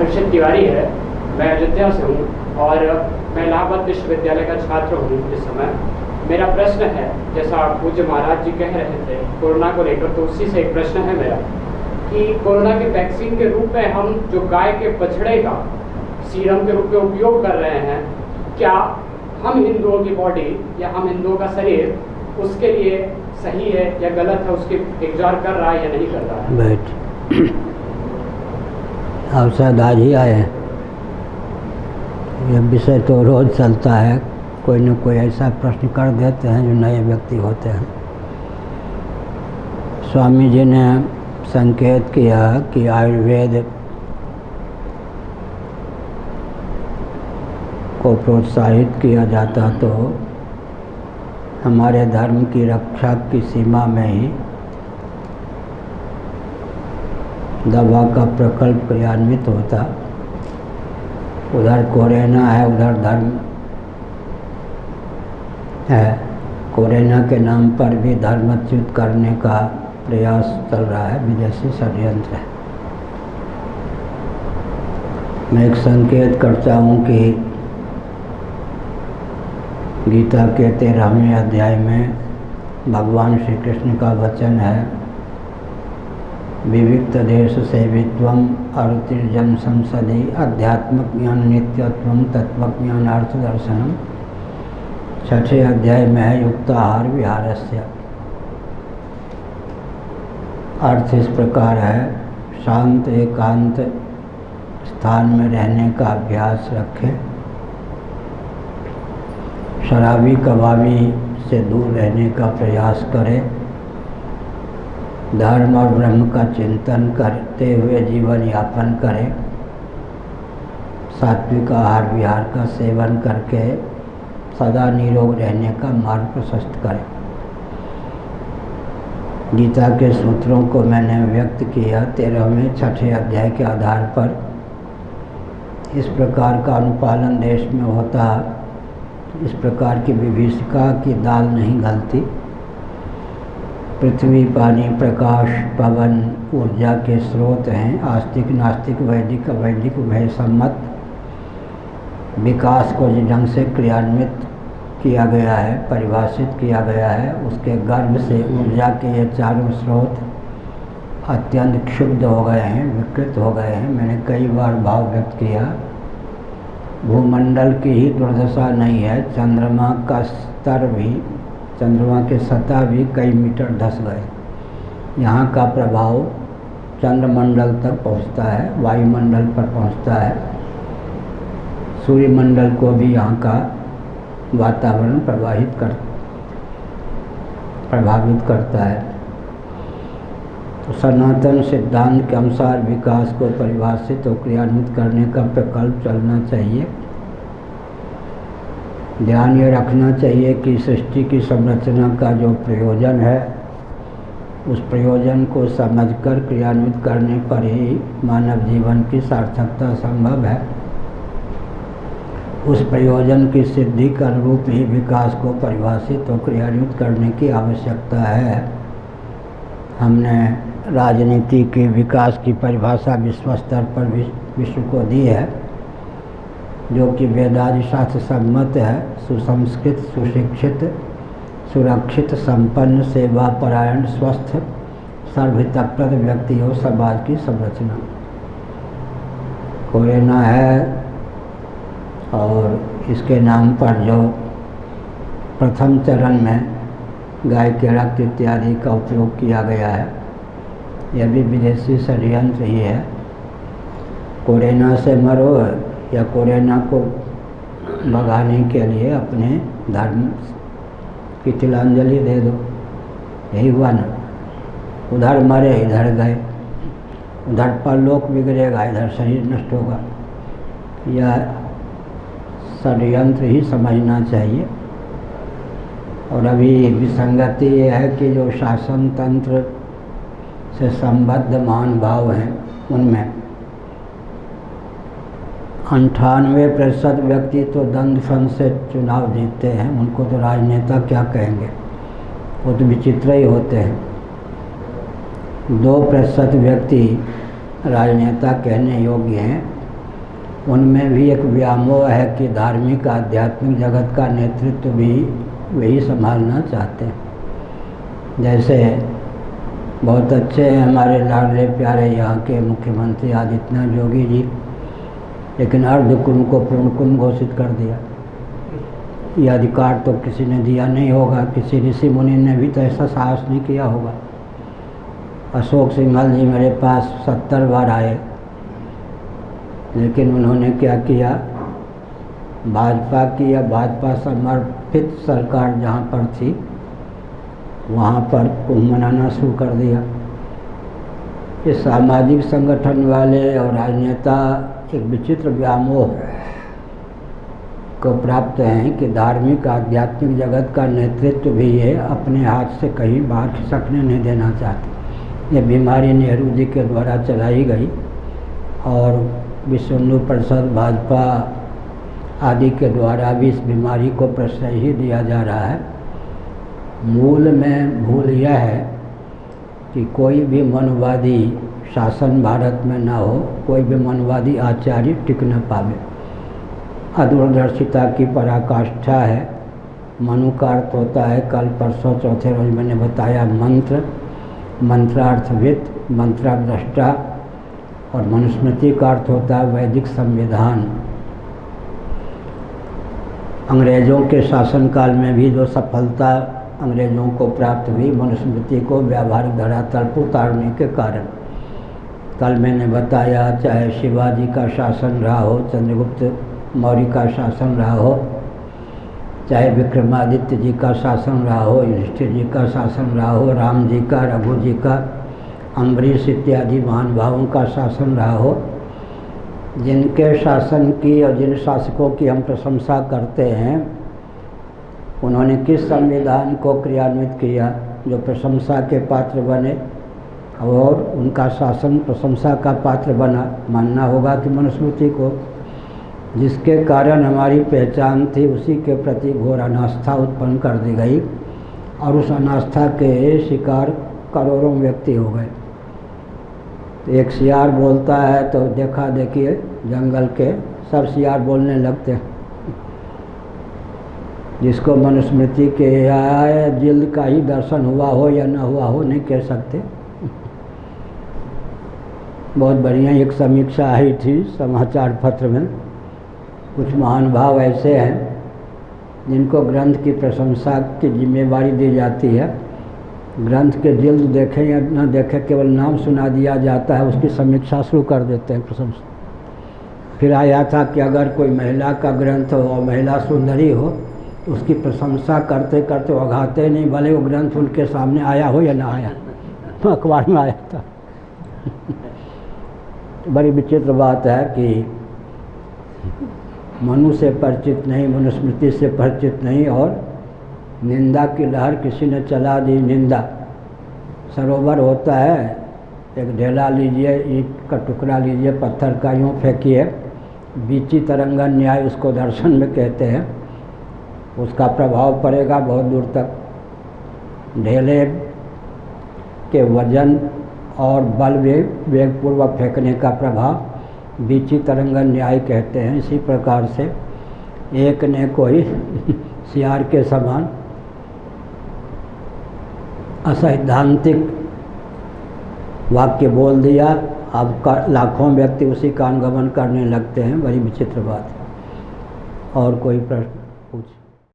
दीक्षित तिवारी है। मैं अयोध्या से हूँ और मैं इलाहाबाद विश्वविद्यालय का छात्र हूँ इस समय। मेरा प्रश्न है, जैसा पूज्य महाराज जी कह रहे थे कोरोना को लेकर, तो उसी से एक प्रश्न है मेरा कि कोरोना के वैक्सीन के रूप में हम जो गाय के बछड़े का सीरम के रूप में उपयोग कर रहे हैं, क्या हम हिंदुओं की बॉडी या हम हिंदुओं का शरीर उसके लिए सही है या गलत है, उसके इकरार कर रहा है या नहीं कर रहा है? बैठ आप शायद आज ही आए हैं। यह विषय तो रोज़ चलता है, कोई न कोई ऐसा प्रश्न कर देते हैं जो नए व्यक्ति होते हैं। स्वामी जी ने संकेत किया कि आयुर्वेद को प्रोत्साहित किया जाता तो हमारे धर्म की रक्षा की सीमा में ही दवा का प्रकल्प क्रियान्वित होता। उधर कोरोना है, उधर धर्म है। कोरोना के नाम पर भी धर्मच्युत करने का प्रयास चल रहा है, विदेशी षड्यंत्र है। मैं एक संकेत करता हूँ कि गीता के 13वें अध्याय में भगवान श्री कृष्ण का वचन है, विविक्त देश सेवित्वम अरुतिर्जन संसदि अध्यात्मक ज्ञान नित्यत्वम तत्वज्ञानार्थ दर्शनम। 6ठे अध्याय में है युक्ताहार विहारस्य। अर्थ इस प्रकार है, शांत एकांत स्थान में रहने का अभ्यास रखें, शराबी कबाबी से दूर रहने का प्रयास करें, धर्म और ब्रह्म का चिंतन करते हुए जीवन यापन करें, सात्विक आहार विहार का सेवन करके सदा निरोग रहने का मार्ग प्रशस्त करें। गीता के सूत्रों को मैंने व्यक्त किया 13वें 6ठे अध्याय के आधार पर। इस प्रकार का अनुपालन देश में होता, इस प्रकार की विभीषिका की दाल नहीं गलती। पृथ्वी, पानी, प्रकाश, पवन ऊर्जा के स्रोत हैं। आस्तिक नास्तिक वैदिक अवैदिक उभय सम्मत विकास को जिस ढंग से क्रियान्वित किया गया है, परिभाषित किया गया है, उसके गर्भ से ऊर्जा के ये चारों स्रोत अत्यंत क्षुब्ध हो गए हैं, विकृत हो गए हैं। मैंने कई बार भाव व्यक्त किया, भूमंडल की ही दुर्दशा नहीं है, चंद्रमा का स्तर भी, चंद्रमा के सतह भी कई मीटर धंस गए। यहाँ का प्रभाव चंद्रमंडल तक पहुँचता है, वायुमंडल पर पहुँचता है, सूर्यमंडल को भी यहाँ का वातावरण प्रभावित करता है। तो सनातन सिद्धांत के अनुसार विकास को परिभाषित और क्रियान्वित करने का प्रकल्प चलना चाहिए। ध्यान ये रखना चाहिए कि सृष्टि की संरचना का जो प्रयोजन है, उस प्रयोजन को समझकर क्रियान्वित करने पर ही मानव जीवन की सार्थकता संभव है। उस प्रयोजन की सिद्धि के अनुरूप ही विकास को परिभाषित और क्रियान्वित करने की आवश्यकता है। हमने राजनीति के विकास की परिभाषा विश्व स्तर पर विश्व को दी है, जो कि वेदादि शास्त्र सम्मत है। सुसंस्कृत, सुशिक्षित, सुरक्षित, संपन्न, सेवापरायण, स्वस्थ, सर्वहितप्रद व्यक्ति हो समाज की संरचना। कोरोना है और इसके नाम पर जो प्रथम चरण में गाय के रक्त इत्यादि का उपयोग किया गया है, यह भी विदेशी षड्यंत्र ही है। कोरोना से मरो या कोरोना को भगाने के लिए अपने धर्म की तिलांजलि दे दो, यही हुआ ना। उधर मरे इधर गए, उधर परलोक बिगड़ेगा, इधर शरीर नष्ट होगा। यह षड्यंत्र ही समझना चाहिए। और अभी विसंगति ये है कि जो शासन तंत्र से संबद्ध महानुभाव हैं, उनमें 98% व्यक्ति तो दंड फन से चुनाव जीतते हैं। उनको तो राजनेता क्या कहेंगे, वो तो विचित्र ही होते हैं। 2% व्यक्ति राजनेता कहने योग्य हैं, उनमें भी एक व्यामोह है कि धार्मिक आध्यात्मिक जगत का नेतृत्व भी वही संभालना चाहते हैं। जैसे बहुत अच्छे हैं हमारे लाडले प्यारे यहाँ के मुख्यमंत्री आदित्यनाथ योगी जी, लेकिन अर्धकुंभ को पूर्ण कुंभ घोषित कर दिया। ये अधिकार तो किसी ने दिया नहीं होगा, किसी ऋषि मुनि ने भी तो ऐसा साहस नहीं किया होगा। अशोक सिंघल जी मेरे पास 70 बार आए, लेकिन उन्होंने क्या किया, भाजपा की या भाजपा समर्थित सरकार जहाँ पर थी वहाँ पर कुंभ मनाना शुरू कर दिया। ये सामाजिक संगठन वाले और राजनेता एक विचित्र व्यामोह को प्राप्त हैं कि धार्मिक आध्यात्मिक जगत का नेतृत्व भी ये अपने हाथ से कहीं बाहर खिसकने नहीं देना चाहते। ये बीमारी नेहरू जी के द्वारा चलाई गई और विश्व हिंदू परिषद भाजपा आदि के द्वारा भी इस बीमारी को प्रश्रय ही दिया जा रहा है। मूल में भूल यह है कि कोई भी मनवादी शासन भारत में ना हो, कोई भी मनवादी आचार्य टिक न पावे। अदूरदर्शिता की पराकाष्ठा है। मनु का अर्थ होता है, कल परसों चौथे रोज मैंने बताया, मंत्र, मंत्रार्थविद, मंत्रद्रष्टा, और मनुस्मृति का अर्थ होता है वैदिक संविधान। अंग्रेज़ों के शासनकाल में भी जो सफलता अंग्रेज़ों को प्राप्त हुई मनुस्मृति को व्यावहारिक धरातल पर उतारने के कारण। कल मैंने बताया, चाहे शिवाजी का शासन रहा हो, चंद्रगुप्त मौर्य का शासन रहा हो, चाहे विक्रमादित्य जी का शासन रहा हो, युधिष्ठिर जी का शासन रहा हो, राम जी का, रघु जी का, अम्बरीश इत्यादि महानुभावों का शासन रहा हो, जिनके शासन की और जिन शासकों की हम प्रशंसा करते हैं, उन्होंने किस संविधान को क्रियान्वित किया जो प्रशंसा के पात्र बने, और उनका शासन प्रशंसा का पात्र बना। मानना होगा कि मनुस्मृति को, जिसके कारण हमारी पहचान थी उसी के प्रति घोर अनास्था उत्पन्न कर दी गई, और उस अनास्था के शिकार करोड़ों व्यक्ति हो गए। तो एक सियार बोलता है तो देखा देखिए जंगल के सब सियार बोलने लगते हैं। जिसको मनुस्मृति के या जिल्द का ही दर्शन हुआ हो या न हुआ हो नहीं कह सकते। बहुत बढ़िया एक समीक्षा आई थी समाचार पत्र में। कुछ महानुभाव ऐसे हैं जिनको ग्रंथ की प्रशंसा की जिम्मेवारी दी जाती है। ग्रंथ के जिल्द देखें या न देखें, केवल नाम सुना दिया जाता है, उसकी समीक्षा शुरू कर देते हैं, प्रशंसा। फिर आया था कि अगर कोई महिला का ग्रंथ हो और महिला सुंदरी हो तो उसकी प्रशंसा करते करते वघाते नहीं, भले वो ग्रंथ उनके सामने आया हो या ना आया। तो अखबार में आया था। बड़ी विचित्र बात है कि मनु से परिचित नहीं, मनुस्मृति से परिचित नहीं, और निंदा की लहर किसी ने चला दी। निंदा, सरोवर होता है, एक ढेला लीजिए, ईंट का टुकड़ा लीजिए, पत्थर का यूँ फेंकिए, बीची तरंगन न्याय उसको दर्शन में कहते हैं। उसका प्रभाव पड़ेगा बहुत दूर तक। ढेले के वजन और बल वेगपूर्वक फेंकने का प्रभाव बीची तरंगन न्याय कहते हैं। इसी प्रकार से एक ने कोई सियार के समान असैद्धांतिक वाक्य बोल दिया, अब लाखों व्यक्ति उसी का अनुगमन करने लगते हैं। बड़ी विचित्र बात है। और कोई प्रश्न पूछ?